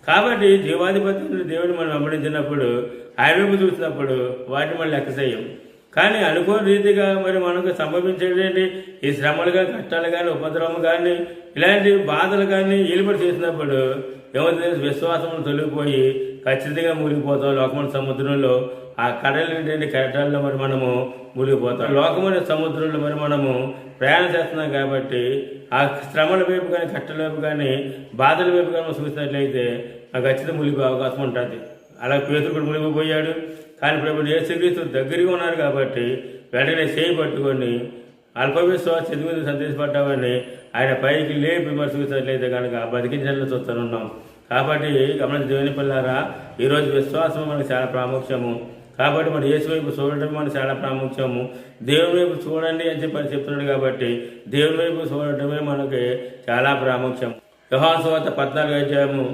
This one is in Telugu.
కాబట్టి జీవాధిపతి దేవుని మనం వెంబడించినప్పుడు ఆయన వైపు చూసినప్పుడు వాటిని మనం లెక్క చేయం. కానీ అనుకోని రీతిగా మరి మనకు సంభవించేటువంటి ఈ శ్రమలు కానీ, కష్టాలు కానీ, ఉపద్రవం కానీ, ఇలాంటి బాధలు కానీ ఈలుబడి చేసినప్పుడు ఏమవుతుంది? విశ్వాసం తొలగిపోయి ఖచ్చితంగా మునిగిపోతాం. లోకమైన సముద్రంలో ఆ కడలేంటి కెరటాల్లో మరి మనము మునిగిపోతాం. లోకమైన సముద్రంలో మరి మనము ప్రయాణం చేస్తున్నాం కాబట్టి ఆ శ్రమల వైపు కానీ, కట్టల వైపు కానీ, బాధల వైపు కానీ మనం చూసినట్లయితే నాకు ఖచ్చితంగా మునిగే అవకాశం ఉంటుంది. అలా పేతురు కూడా మునిగిపోయాడు. కానీ ఇప్పుడు యేసుక్రీస్తు దగ్గరగా ఉన్నారు కాబట్టి వెంటనే చేయి పట్టుకొని అల్పవిశ్వాస చదివి సందేశపడ్డామని ఆయన పైకి లేపి విమర్శించినట్లయితే కనుక బతికించాలని చూస్తున్నాం. కాబట్టి గమనించి దేవుని పిల్లారా, ఈరోజు విశ్వాసం మనకు చాలా ప్రాముఖ్యము. కాబట్టి మన యేసు వైపు చూడటం మనకు చాలా ప్రాముఖ్యము. దేవుని వైపు చూడండి అని చెప్పి చెప్తున్నాడు కాబట్టి దేవుని వైపు చూడటమే మనకి చాలా ప్రాముఖ్యం. యోహాను సువార్త 14వ అధ్యాయము